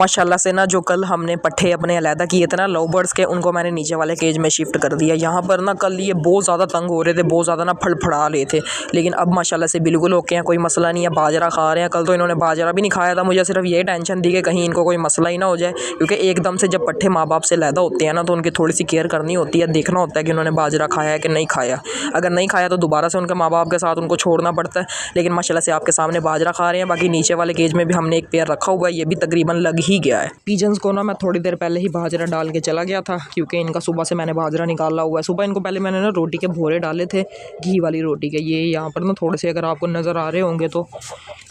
माशाल्लाह से ना जो कल हमने पट्ठे अपने अलहदा किए थे ना लव बर्ड्स के, उनको मैंने नीचे वाले केज में शिफ्ट कर दिया। यहाँ पर ना कल ये बहुत ज़्यादा तंग हो रहे थे, बहुत ज़्यादा ना फड़फड़ा रहे थे, लेकिन अब माशाल्लाह से बिल्कुल ओके हैं, कोई मसला नहीं है। बाजरा खा रहे हैं। कल तो इन्होंने बाजरा भी नहीं खाया था। मुझे सिर्फ ये टेंशन थी कि कहीं इनको कोई मसला ही ना हो जाए, क्योंकि एकदम से जब पट्ठे माँ बाप से अलहदा होते हैं ना तो उनकी थोड़ी सी केयर करनी होती है, देखना होता है कि उन्होंने बाजरा खाया है कि नहीं खाया। अगर नहीं खाया तो दोबारा से उनके माँ बाप के साथ उनको छोड़ना पड़ता है, लेकिन माशाल्लाह से आपके सामने बाजरा खा रहे हैं। बाकी नीचे वाले केज में भी हमने एक पेयर रखा हुआ है, ये भी तकरीबन लग ही गया है। पिजन्स को ना मैं थोड़ी देर पहले ही बाजरा डाल के चला गया था, क्योंकि इनका सुबह से मैंने बाजरा निकाला हुआ है। सुबह इनको पहले मैंने ना रोटी के भोरे डाले थे, घी वाली रोटी के। ये यहाँ पर ना थोड़े से अगर आपको नज़र आ रहे होंगे तो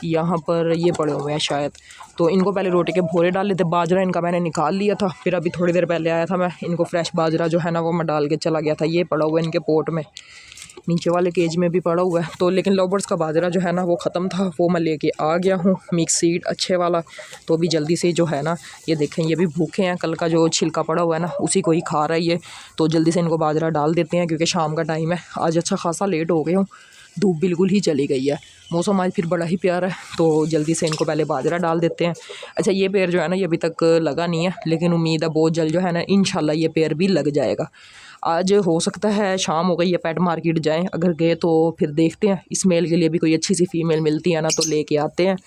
यहाँ पर ये पड़े हुए हैं शायद, तो इनको पहले रोटी के भोरे डाले थे। बाजरा इनका मैंने निकाल लिया था, फिर अभी थोड़ी देर पहले आया था मैं, इनको फ्रेश बाजरा जो है ना वो मैं डाल के चला गया था। ये पड़ा हुआ है इनके पोट में, नीचे वाले केज में भी पड़ा हुआ है। तो लेकिन लव बर्ड्स का बाजरा जो है ना वो ख़त्म था, वो मैं लेके आ गया हूँ, मिक्स सीड अच्छे वाला। तो अभी जल्दी से जो है ना ये देखें, ये भी भूखे हैं, कल का जो छिलका पड़ा हुआ है ना उसी को ही खा रहा है ये। तो जल्दी से इनको बाजरा डाल देते हैं, क्योंकि शाम का टाइम है। आज अच्छा खासा लेट हो गए हूँ, धूप बिल्कुल ही चली गई है, मौसम आज फिर बड़ा ही प्यारा है। तो जल्दी से इनको पहले बाजरा डाल देते हैं। अच्छा, ये पेड़ जो है ना ये अभी तक लगा नहीं है, लेकिन उम्मीद है बहुत जल्द जो है ना इंशाल्लाह ये पेड़ भी लग जाएगा। आज हो सकता है शाम हो गई है, पेट मार्केट जाएं, अगर गए तो फिर देखते हैं इस मेल के लिए भी कोई अच्छी सी फ़ीमेल मिलती है ना तो लेके आते हैं।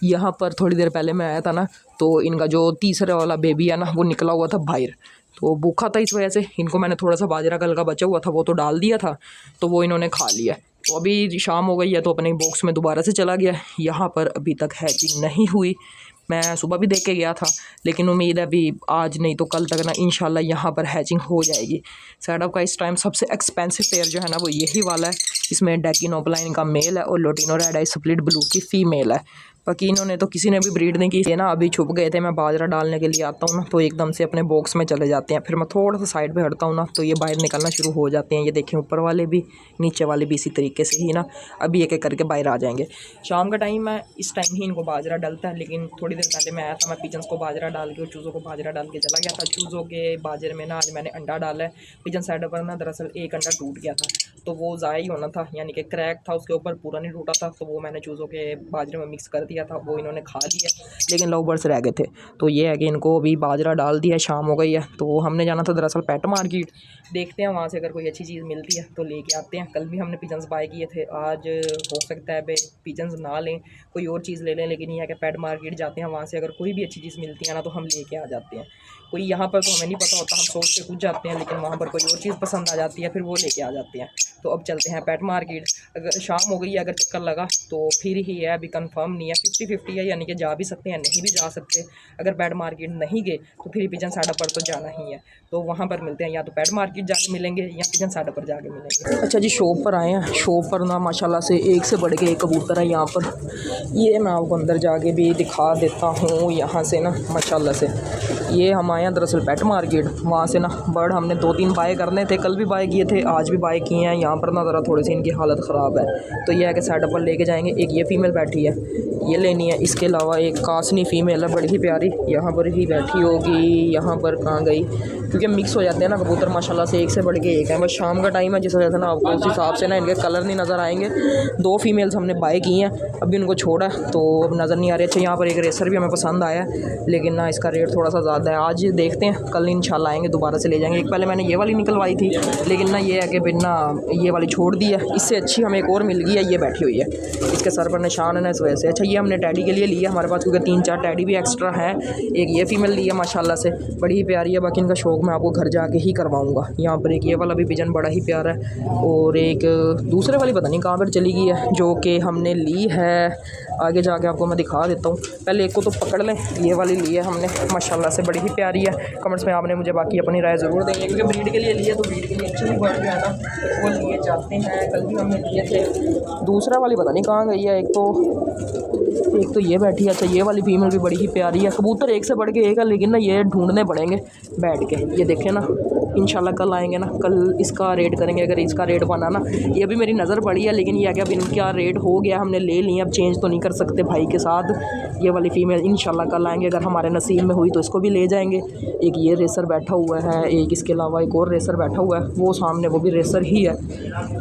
यहाँ पर थोड़ी देर पहले मैं आया था ना, तो इनका जो तीसरा वाला बेबी है ना वो निकला हुआ था बाहर, तो भूखा था, इस वजह से इनको मैंने थोड़ा सा बाजरा कल का बचा हुआ था वो तो डाल दिया था, तो वो इन्होंने खा लिया। तो अभी शाम हो गई है तो अपने बॉक्स में दोबारा से चला गया। यहाँ पर अभी तक हैचिंग नहीं हुई, मैं सुबह भी देख के गया था, लेकिन उम्मीद है अभी आज नहीं तो कल तक ना इंशाल्लाह यहाँ पर हैचिंग हो जाएगी। सेटअप का इस टाइम सबसे एक्सपेंसिव पेयर जो है ना वो यही वाला है। इसमें डेकिनोपलाइन का मेल है और लोटिनो रेड आई स्प्लिट ब्लू की फ़ीमेल है। बाकी इन्होंने तो किसी ने भी ब्रीड नहीं की। ये ना अभी छुप गए थे, मैं बाजरा डालने के लिए आता हूँ ना तो एकदम से अपने बॉक्स में चले जाते हैं। फिर मैं थोड़ा सा साइड पे हटता हूँ ना तो ये बाहर निकलना शुरू हो जाते हैं। ये देखें, ऊपर वाले भी नीचे वाले भी इसी तरीके से ही ना अभी एक एक करके बाहर आ जाएंगे। शाम का टाइम है, इस टाइम ही इनको बाजरा डलता है, लेकिन थोड़ी देर पहले मैं आया था, मैं पिजन्स को बाजरा डाल के और चूज़ों को बाजरा डाल के चला गया था। चूज़ों के बाजरे में ना आज मैंने अंडा डाला है। पिजन साइड पर ना दरअसल एक अंडा टूट गया था, तो वो ज़ाया ही होना था, यानी कि क्रैक था उसके ऊपर, पूरा नहीं टूटा था, तो वो मैंने चूज़ों के बाजरे में मिक्स कर दिया था, वो इन्होंने खा लिया, लेकिन लव बर्ड्स रह गए थे। तो ये है कि इनको अभी बाजरा डाल दिया, शाम हो गई है। तो हमने जाना था दरअसल पेट मार्केट, देखते हैं वहाँ से अगर कोई अच्छी चीज़ मिलती है तो लेके आते हैं। कल भी हमने पिजन्स बाय किए थे, आज हो सकता है भाई पिजन्स ना लें, कोई और चीज़ ले लें, लेकिन ये है कि पेट मार्केट जाते हैं, वहाँ से अगर कोई भी अच्छी चीज़ मिलती है ना तो हम लेके आ जाते हैं। कोई यहाँ पर तो हमें नहीं पता होता, हम सोच के कुछ जाते हैं, लेकिन वहाँ पर कोई और चीज़ पसंद आ जाती है, फिर वो लेके आ जाते हैं। तो अब चलते हैं पेट मार्केट। अगर शाम हो गई है, अगर चक्कर लगा तो फिर ही है, अभी कंफर्म नहीं है, 50-50 है, यानी कि जा भी सकते हैं नहीं भी जा सकते। अगर पेट मार्केट नहीं गए तो फिर पिजन साइड पर तो जाना ही है, तो वहाँ पर मिलते हैं, या तो पेट मार्केट जाके मिलेंगे या पिजन साइड पर जाके मिलेंगे। अच्छा जी, शॉप पर आए हैं। शॉप पर ना माशाल्लाह से एक से बढ़ के एक कबूतर है यहाँ पर। ये मैं आपको अंदर जाके भी दिखा देता हूँ। यहाँ से ना माशाल्लाह से ये हम आए हैं दरअसल पेट मार्केट, वहाँ से ना बर्ड हमने 2-3 बाय करने थे, कल भी बाय किए थे, आज भी बाय किए हैं। यहाँ पर ना ज़रा थोड़ी सी इनकी हालत ख़राब है, तो ये है कि सेटअप पर लेके जाएंगे। एक ये फ़ीमेल बैठी है, ये लेनी है। इसके अलावा एक कासनी फ़ीमेल है बड़ी ही प्यारी, यहाँ पर ही बैठी होगी। यहाँ पर कहाँ गई, क्योंकि मिक्स हो जाते हैं ना कबूतर माशाल्लाह से, एक से बढ़ के एक है। बस शाम का टाइम है, जिस वजह से ना आपको उस हिसाब से ना इनके कलर नहीं नज़र आएंगे। 2 फीमेल्स हमने बाय की हैं, अभी उनको छोड़ा तो अब नज़र नहीं आ रही। अच्छा, यहाँ पर एक रेसर भी हमें पसंद आया है, लेकिन ना इसका रेट थोड़ा सा ज़्यादा है। आज देखते हैं, कल इंशाल्लाह आएंगे दोबारा से ले जाएंगे। एक पहले मैंने ये वाली निकलवाई थी, लेकिन ना ये है कि बिना ये वाली छोड़ दी है। इससे अच्छी हमें एक और मिल गई है, ये बैठी हुई है, इसके सर पर निशान है ना, इस वजह से। अच्छा, ये हमने टैडी के लिए लिया हमारे पास, क्योंकि 3-4 टैडी भी एक्स्ट्रा हैं। एक ये फीमेल ली है माशाल्लाह से, बड़ी ही प्यारी है। बाकी इनका शौक मैं आपको घर जाके ही करवाऊँगा। यहाँ पर एक ये वाला भी पिजन बड़ा ही प्यारा है, और एक दूसरे वाली पता नहीं कहाँ पर चली गई है, जो कि हमने ली है। आगे जाके आपको मैं दिखा देता हूँ, पहले एक को तो पकड़ लें। ये वाली ली है हमने माशाल्लाह से, बड़ी ही प्यारी है। कमेंट्स में आपने मुझे बाकी अपनी राय ज़रूर देंगे, क्योंकि ब्रीड के लिए लिए तो ब्रीड के लिए अच्छी भी बर्ड जो है ना वो लिए जाते हैं। कल भी हमने लिए थे। दूसरा वाली पता नहीं कहाँ गई है, एक तो ये बैठी है। अच्छा, ये वाली फीमेल भी बड़ी ही प्यारी है। कबूतर एक से बढ़ के एक है, लेकिन ना ये ढूंढने पड़ेंगे बैठ के। ये देखें ना, इंशाल्लाह कल आएंगे ना, कल इसका रेट करेंगे। अगर इसका रेट बना ना, ये अभी मेरी नज़र पड़ी है, लेकिन ये अब इनका रेट हो गया, हमने ले लिया, अब चेंज तो नहीं कर सकते भाई के साथ। ये वाली फ़ीमेल इंशाल्लाह कल आएंगे, अगर हमारे नसीब में हुई तो इसको भी ले जाएंगे। एक ये रेसर बैठा हुआ है, एक इसके अलावा एक और रेसर बैठा हुआ है, वो सामने वो भी रेसर ही है।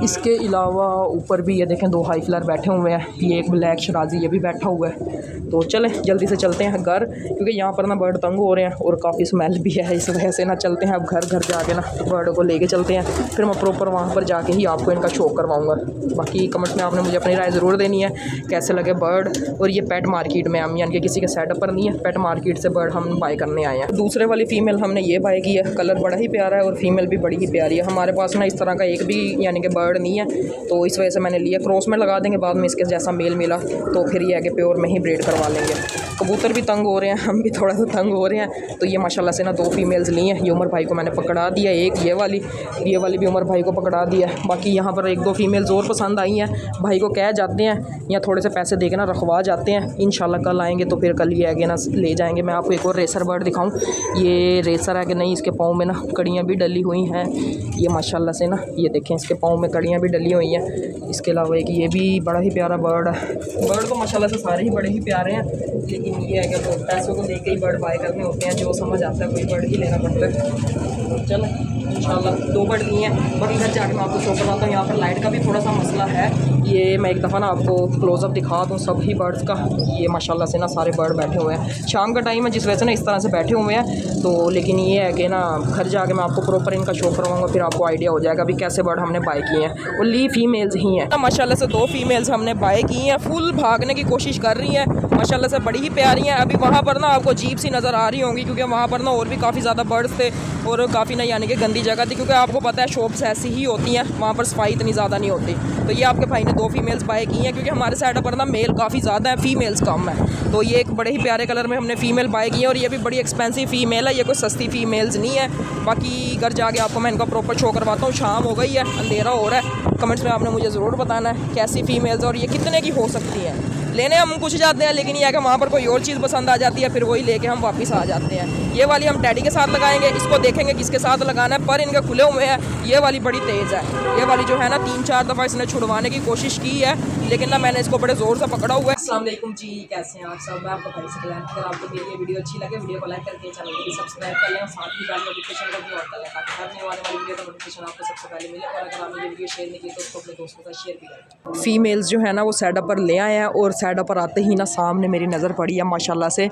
इसके अलावा ऊपर भी ये देखें 2 हाई फ्लायर बैठे हुए हैं, ये एक ब्लैक शराजी ये भी बैठा हुआ है। तो चलें जल्दी से चलते हैं घर, क्योंकि यहाँ पर ना बर्ड तंग हो रहे हैं और काफ़ी स्मेल भी है, इस वजह से ना चलते हैं अब घर जाके ना बर्ड को लेके चलते हैं, फिर मैं प्रॉपर वहाँ पर जाके ही आपको इनका शो करवाऊँगा। बाकी कमेंट्स में आपने मुझे अपनी राय ज़रूर देनी है कैसे लगे बर्ड। और ये पेट मार्केट में हम यानी कि किसी के सेटअप पर नहीं है, पेट मार्केट से बर्ड हम बाय करने आए हैं। दूसरे वाली फ़ीमेल हमने ये बाय की है, कलर बड़ा ही प्यारा है और फीमेल भी बड़ी ही प्यारी है। हमारे पास ना इस तरह का एक भी यानी कि बर्ड नहीं है, तो इस वजह से मैंने लिया। क्रॉस में लगा देंगे बाद में इसके जैसा मेल मिला तो फिर ये है कि प्योर में ही ब्रीड करवा लेंगे। कबूतर भी तंग हो रहे हैं, हम भी थोड़ा सा तंग हो रहे हैं, तो ये माशाल्लाह से ना 2 फीमेल्स ली हैं। ये उमर भाई को मैंने पकड़ा दिया, एक ये वाली भी उमर भाई को पकड़ा दिया। बाकी यहाँ पर 1-2 फीमेल्स और पसंद आई हैं, भाई को कह जाते हैं या थोड़े से पैसे दे के ना रखवा जाते हैं। इंशाल्लाह कल आएंगे तो फिर कल ये आगे ना ले जाएंगे। मैं आपको एक और रेसर बर्ड दिखाऊँ, ये रेसर है कि नहीं, इसके पाँव में ना कड़ियाँ भी डली हुई हैं। ये माशाल्लाह से ना ये देखें इसके पाँव में कड़ियाँ भी डली हुई हैं। इसके अलावा एक ये भी बड़ा ही प्यारा बर्ड है। बर्ड तो माशाल्लाह से सारे ही बड़े ही प्यारे हैं, लेकिन ये है कि तो पैसों को लेके ही बर्ड बाय करने होते हैं, जो समझ आता है कोई बर्ड ही लेना पड़ता है। चलो इंशाल्लाह 2 बर्ड लिए हैं, बाकी घर जाके मैं आपको शो करवाता हूँ। यहाँ पर लाइट का भी थोड़ा सा मसला है, ये मैं एक दफ़ा ना आपको क्लोज़अप दिखा दूँ सभी बर्ड्स का। ये माशाल्लाह से ना सारे बर्ड बैठे हुए हैं, शाम का टाइम है जिस वजह से ना इस तरह से बैठे हुए हैं। तो लेकिन ये है कि ना घर जाके मैं आपको प्रॉपर इनका शो करवाऊँगा, फिर आपको आइडिया हो जाएगा अभी कैसे बर्ड हमने बाय किए हैं। और ली फीमेल्स ही हैं माशाल्लाह से, 2 फीमेल्स हमने बाय की हैं, फुल भागने की कोशिश कर रही हैं, माशाल्लाह से बड़ी ही प्यारी हैं। अभी वहाँ पर ना आपको अजीब सी नज़र आ रही होंगी, क्योंकि वहाँ पर ना और भी काफ़ी ज़्यादा बर्ड्स थे और काफ़ी ना यानी कि गंदी जगह थी, क्योंकि आपको पता है शॉप्स ऐसी ही होती हैं, वहाँ पर सफाई इतनी ज़्यादा नहीं होती। तो ये आपके भाई ने 2 फीमेल्स बाय की हैं, क्योंकि हमारे साइड पर ना मेल काफ़ी ज़्यादा है, फीमेल्स कम है। तो ये एक बड़े ही प्यारे कलर में हमने फ़ीमेल बाय की है, और ये भी बड़ी एक्सपेंसिव फ़ीमेल है, ये कोई सस्ती फ़ीमेल्स नहीं है। बाकी घर जाके आपको मैं इनका प्रॉपर शो करवाता हूँ। शाम हो गई है, अंधेरा हो रहा है, कमेंट्स में आपने मुझे ज़रूर बताना है कैसी फ़ीमेल्स और ये कितने की हो सकती हैं। लेने हम कुछ जाते हैं, लेकिन ये है कि वहाँ पर कोई और चीज़ पसंद आ जाती है, फिर वही लेके हम वापस आ जाते हैं। ये वाली हम डैडी के साथ लगाएंगे, इसको देखेंगे किसके साथ लगाना है, पर इनके खुले हुए हैं। ये वाली बड़ी तेज़ है, ये वाली जो है ना 3-4 दफ़ा इसने छुड़वाने की कोशिश की है, लेकिन ना मैंने इसको बड़े ज़ोर से पकड़ा हुआ है। अस्सलाम वालेकुम जी, कैसे हैं आप सब? मैं आपका भाई से। अगर आपको मेरी ये वीडियो अच्छी लगे, वीडियो को लाइक करके चैनल को भी सब्सक्राइब कर लें और साथ ही बेल नोटिफिकेशन को भी ऑन कर लें, ताकि हर नई आने वाली वीडियो का नोटिफिकेशन आपको सबसे पहले मिले। और अगर आपने ये वीडियो शेयर नहीं की तो उसको अपने दोस्तों का शेयर भी करें। फीमेल्स जो है ना वो सेटअप पर ले आए हैं, और सेटअप पर आते ही ना सामने मेरी नज़र पड़ी है माशाल्लाह से।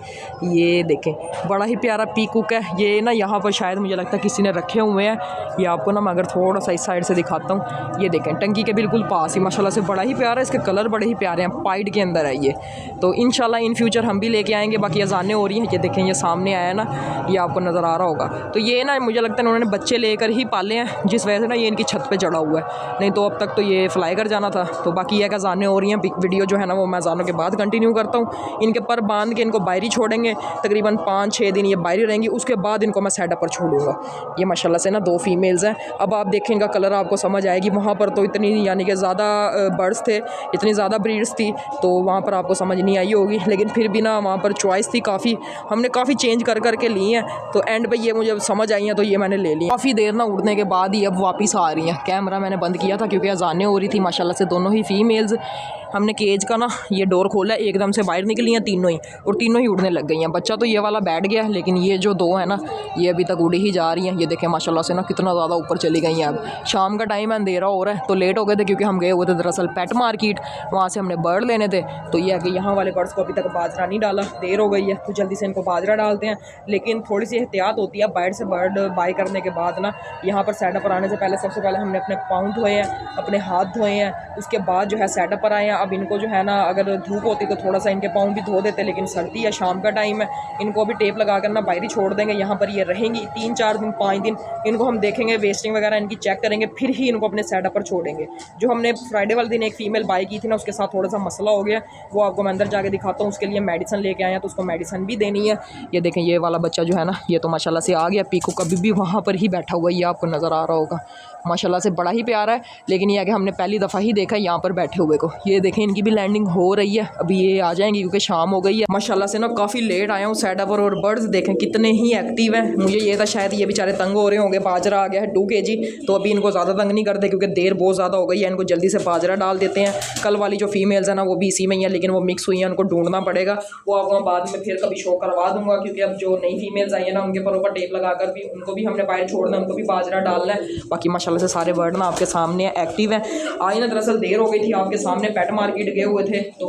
ये देखें बड़ा ही प्यारा पीकॉक है, ये ना यहाँ पर शायद मुझे लगता है किसी ने रखे हुए हैं। ये आपको ना मैं अगर थोड़ा सा इस साइड से दिखाता हूँ, ये देखें टंकी के बिल्कुल पास ही माशाल्लाह से बड़ा ही प्यारा है, इसके कलर बड़े ही प्यारे हैं, पाइड के अंदर है ये। तो इंशाल्लाह इन फ्यूचर हम भी लेके आएंगे। बाकी अज़ानें हो रही हैं, ये देखें ये सामने आया ना, ये आपको नज़र आ रहा होगा। तो ये ना मुझे लगता है उन्होंने बच्चे लेकर ही पाले हैं, जिस वजह से ना ये इनकी छत पर चढ़ा हुआ है, नहीं तो अब तक तो ये फ्लाई कर जाना था। तो बाकी ये अज़ानें हो रही हैं, वीडियो जो है ना वो मैं अज़ानों के बाद कंटिन्यू करता हूँ। इनके पर बांध के इनको बाहरी छोड़ेंगे, तकरीबन 5-6 दिन ये बाहरी रहेंगी, उसके बाद इनको मैं सेटअप पर छोड़ूंगा। ये माशाल्लाह से ना 2 फीमेल्स हैं। अब आप देखेंगे कलर आपको समझ आएगी, वहाँ पर तो इतनी यानी कि ज़्यादा बर्ड्स थे, इतनी ज़्यादा ब्रीड्स थी, तो वहाँ पर आपको समझ नहीं आई होगी, लेकिन फिर भी ना वहाँ पर चॉइस थी काफ़ी, हमने काफ़ी चेंज कर के ली हैं। तो एंड पे ये मुझे समझ आई हैं, तो ये मैंने ले ली। काफ़ी देर ना उड़ने के बाद ही अब वापस आ रही हैं। कैमरा मैंने बंद किया था क्योंकि अज़ानें हो रही थी माशाल्लाह से, दोनों ही फीमेल्स। हमने केज का ना ये डोर खोला, एकदम से बाहर निकली हैं तीनों ही, और तीनों ही उड़ने लग गई हैं। बच्चा तो ये वाला बैठ गया, लेकिन ये जो 2 है ना ये अभी तक उड़ी ही जा रही हैं। ये देखें माशाल्लाह से ना कितना ज़्यादा ऊपर चली गई हैं। अब शाम का टाइम है, अंधेरा हो रहा है, तो लेट हो गए थे क्योंकि हम गए हुए थे दरअसल पेट मार्केट, वहाँ से हमने बर्ड लेने थे। तो ये है कि यहाँ वाले बर्ड्स को अभी तक बाजरा नहीं डाला, देर हो गई है, तो जल्दी से इनको बाजरा डालते हैं। लेकिन थोड़ी सी एहतियात होती है बाहर से बर्ड बाई करने के बाद ना, यहाँ पर सेटअप पर आने से पहले सबसे पहले हमने अपने पाँव धोए हैं, अपने हाथ धोए हैं, उसके बाद जो है सेटअप पर आए हैं। अब इनको जो है ना अगर धूप होती तो थोड़ा सा इनके पाँव भी धो देते, लेकिन सर्दी है, शाम का टाइम है, इनको अभी टेप लगा कर ना बाहर ही छोड़ देंगे। यहाँ पर ये रहेंगी 3-4 दिन 5 दिन, इनको हम देखेंगे, वेस्टिंग वगैरह इनकी चेक करेंगे, फिर ही इनको अपने सेटअप पर छोड़ेंगे। जो हमने फ्राइडे वाले दिन एक फ़ीमेल बाई की थी ना, उसके साथ थोड़ा सा मसला हो गया, वो आपको मैं अंदर जाके दिखाता हूँ। उसके लिए मेडिसिन लेके आए हैं, तो उसको मेडिसिन भी देनी है। ये देखें ये वाला बच्चा जो है ना, ये तो माशाल्लाह से आ गया। पीकॉक अभी भी वहाँ पर ही बैठा हुआ है, ये आपको नज़र आ रहा होगा। माशाल्लाह से बड़ा ही प्यारा है। लेकिन ये है कि हमने पहली दफ़ा ही देखा है यहाँ पर बैठे हुए को। ये देखें इनकी भी लैंडिंग हो रही है, अभी ये आ जाएंगी क्योंकि शाम हो गई है। माशाल्लाह से ना काफ़ी लेट आया हूँ सेटअप पर, और बर्ड्स देखें कितने ही एक्टिव हैं। मुझे ये था शायद ये बेचारे तंग हो रहे होंगे, बाजरा आ गया है 2 kg, तो अभी इनको ज़्यादा तंग नहीं करते क्योंकि देर बहुत ज़्यादा हो गई है। इनको जल्दी से बाजरा डाल देते हैं। कल वाली जो फीमेल्स है ना वो भी इसी में ही है, लेकिन वो मिक्स हुई हैं, उनको ढूंढना पड़ेगा। वो आपको बाद में फिर कभी शो करवा दूंगा, क्योंकि अब जो नई फीमेल्स आई है ना उनके पर ऊपर टेप लगाकर भी उनको भी हमने बाहर छोड़ना है, उनको भी बाजरा डालना है। बाकी माशाल्लाह से सारे बर्ड ना आपके सामने एक्टिव हैं। आज ना दरअसल देर हो गई थी, आपके सामने पेट मार्केट गए हुए थे, तो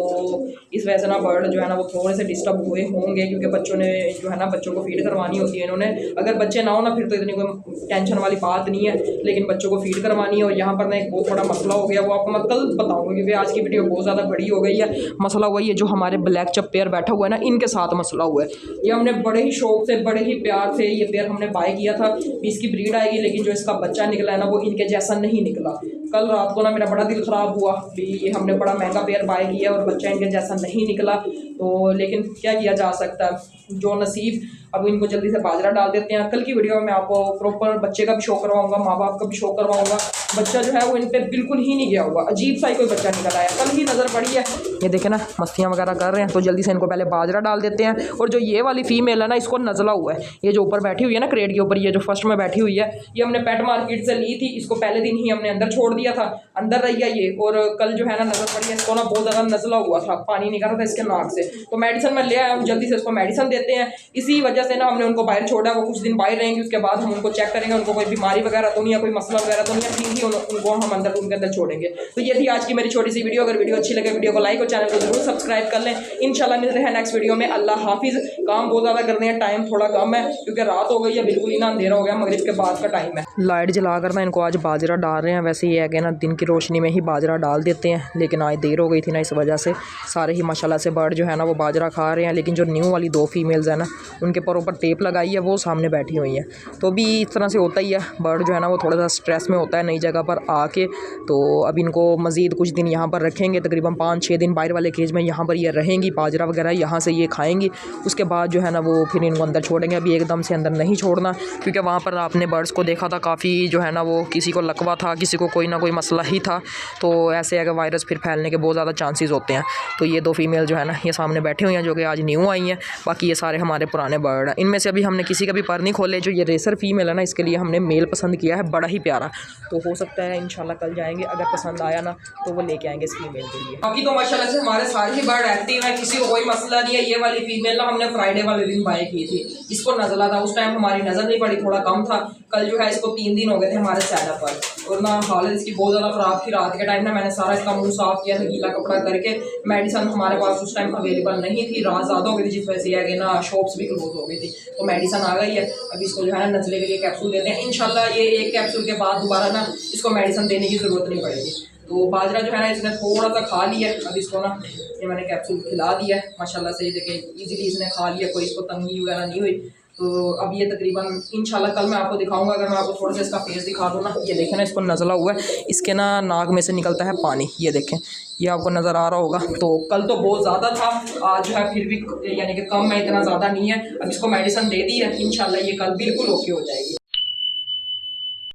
इस वजह से ना बर्ड जो है ना वो थोड़े से डिस्टर्ब हुए होंगे, क्योंकि बच्चों ने जो है ना बच्चों को फीड करवानी होती है इन्होंने। अगर बच्चे ना हो ना फिर तो इतनी कोई टेंशन वाली बात नहीं है, लेकिन बच्चों को फीड करवानी है। और यहाँ पर ना एक बहुत बड़ा मसला हो गया, वो आपको मैं कल बताऊँगा क्योंकि आज की वीडियो बहुत ज़्यादा बड़ी हो गई है। मसला हुआ ये जो हमारे ब्लैक चप पेयर बैठा हुआ है ना, इनके साथ मसला हुआ है। ये हमने बड़े ही शौक से, बड़े ही प्यार से ये पेयर हमने बाय किया था, इसकी ब्रीड आएगी, लेकिन जो इसका बच्चा निकला है ना वो इनके जैसा नहीं निकला। कल रात को ना मेरा बड़ा दिल ख़राब हुआ कि ये हमने बड़ा महंगा पेयर बाय किया और बच्चा इनके जैसा नहीं निकला। तो लेकिन क्या किया जा सकता है, जो नसीब। अब इनको जल्दी से बाजरा डाल देते हैं। कल की वीडियो में मैं आपको प्रॉपर बच्चे का भी शो करवाऊंगा, माँ बाप का भी शो करवाऊंगा। बच्चा जो है वो इन पे बिल्कुल ही नहीं गया हुआ, अजीब सा ही कोई बच्चा निकल आया, कल ही नज़र पड़ी है। ये देखे ना मस्तियाँ वगैरह कर रहे हैं, तो जल्दी से इनको पहले बाजरा डाल देते हैं। और जो ये वाली फीमेल है ना इसको नज़ला हुआ है, ये जो ऊपर बैठी हुई है ना क्रेट के ऊपर, ये जो फर्स्ट में बैठी हुई है, ये हमने पेट मार्केट से ली थी। इसको पहले दिन ही हमने अंदर छोड़ दिया था, अंदर रही है ये। और कल जो है ना नज़र पड़ी है इसको ना, बहुत ज़्यादा नज़ला हुआ था, पानी निकल रहा था इसके नाक से। तो मेडिसिन में ले आया हूँ, जल्दी से इसको मेडिसिन देते हैं। इसी वजह से ना हमने उनको बाहर छोड़ा, वो कुछ दिन बाहर रहेंगे, उसके बाद हम उनको चेक करेंगे उनको कोई बीमारी वगैरह तो नहीं है, कोई मसला वगैरह तो नहीं है, ठीक ही उनको हम अंदर उनके अंदर छोड़ेंगे। तो ये थी आज की मेरी छोटी सी वीडियो। अगर वीडियो अच्छी लगे वीडियो को लाइक और चैनल को जरूर सब्सक्राइब कर लें। इंशाल्लाह मिलते हैं नेक्स्ट वीडियो में। अल्लाह हाफिज़। काम बहुत ज़्यादा करने हैं, टाइम थोड़ा कम है क्योंकि रात हो गई है, बिल्कुल ही ना अंधेरा हो गया, मगरिब के बाद का टाइम है। लाइट जला कर ना इनको आज बाजरा डाल रहे हैं। वैसे ये है कि ना दिन की रोशनी में ही बाजरा डाल देते हैं, लेकिन आज देर हो गई थी ना, इस वजह से सारे ही माशाल्लाह से बर्ड जो है ना वो बाजरा खा रहे हैं। लेकिन जो न्यू वाली 2 फीमेल्स हैं ना उनके पर ऊपर टेप लगाई है, वो सामने बैठी हुई हैं। तो भी इस तरह से होता ही है, बर्ड जो है ना वो थोड़ा सा स्ट्रेस में होता है नई जगह पर आके। तो अब इनको मज़ीद कुछ दिन यहाँ पर रखेंगे, तकरीबन 5-6 दिन बाहर वाले केज में यहाँ पर ये रहेंगी, बाजरा वगैरह यहाँ से ये खाएंगी। उसके बाद जो है ना वो फिर इनको अंदर छोड़ेंगे। अभी एकदम से अंदर नहीं छोड़ना, क्योंकि वहाँ पर आपने बर्ड्स को देखा था काफ़ी जो है ना वो किसी को लकवा था, किसी को कोई ना कोई मसला ही था। तो ऐसे है कि वायरस फिर फैलने के बहुत ज़्यादा चांसेस होते हैं। तो ये 2 फीमेल जो है ना ये सामने बैठी हुई हैं, जो कि आज न्यू आई हैं। बाकी ये सारे हमारे पुराने बर्ड हैं। इनमें से अभी हमने किसी का भी पर नहीं खोले। जो ये रेसर फीमेल है ना इसके लिए हमने मेल पसंद किया है, बड़ा ही प्यारा। तो हो सकता है इंशाल्लाह कल जाएंगे, अगर पसंद आया ना तो वो लेके आएंगे इस फीमेल के लिए। बाकी तो माशाल्लाह से हमारे सारे ही बर्ड एक्टिव हैं, किसी को कोई मसला नहीं है। ये वाली फीमेल ना हमने फ्राइडे वाले दिन बाय की थी, इसको नज़ला था, उस टाइम हमारी नज़र नहीं पड़ी, थोड़ा कम था। कल जो है इसको 3 दिन हो गए थे हमारे सेटअप पर, और ना हालत इसकी बहुत ज़्यादा ख़राब थी। रात के टाइम ना मैंने सारा इसका मुँह साफ़ किया था गीला कपड़ा करके। मेडिसिन हमारे पास उस टाइम अवेलेबल नहीं थी, रात ज़्यादा हो गई थी, जिस वजह से है ना शॉप्स भी क्लोज हो गई थी। तो मेडिसिन आ गई है, अब इसको जो है ना नज़ले के लिए कैप्सूल देते हैं। इंशाल्लाह ये 1 कैप्सूल के बाद दोबारा ना इसको मेडिसिन देने की ज़रूरत नहीं पड़ेगी। तो बाजरा जो है ना इसने थोड़ा सा खा लिया है, अब इसको ना ये मैंने कैप्सूल खिला दिया है माशाल्लाह से। ये देखें इजीली इसने खा लिया, कोई इसको तंगी वगैरह नहीं हुई। तो अब ये तकरीबन इंशाल्लाह कल मैं आपको दिखाऊंगा। अगर मैं आपको थोड़ा सा इसका फेस दिखा दूँ ना, ये देखें ना इसको नज़ला हुआ है, इसके ना नाक में से निकलता है पानी, ये देखें, ये आपको नज़र आ रहा होगा। तो कल तो बहुत ज़्यादा था, आज जो है फिर भी यानी कि कम है, इतना ज़्यादा नहीं है। अब इसको मेडिसिन दे दी है, इंशाल्लाह ये कल बिल्कुल ओके हो जाएगी।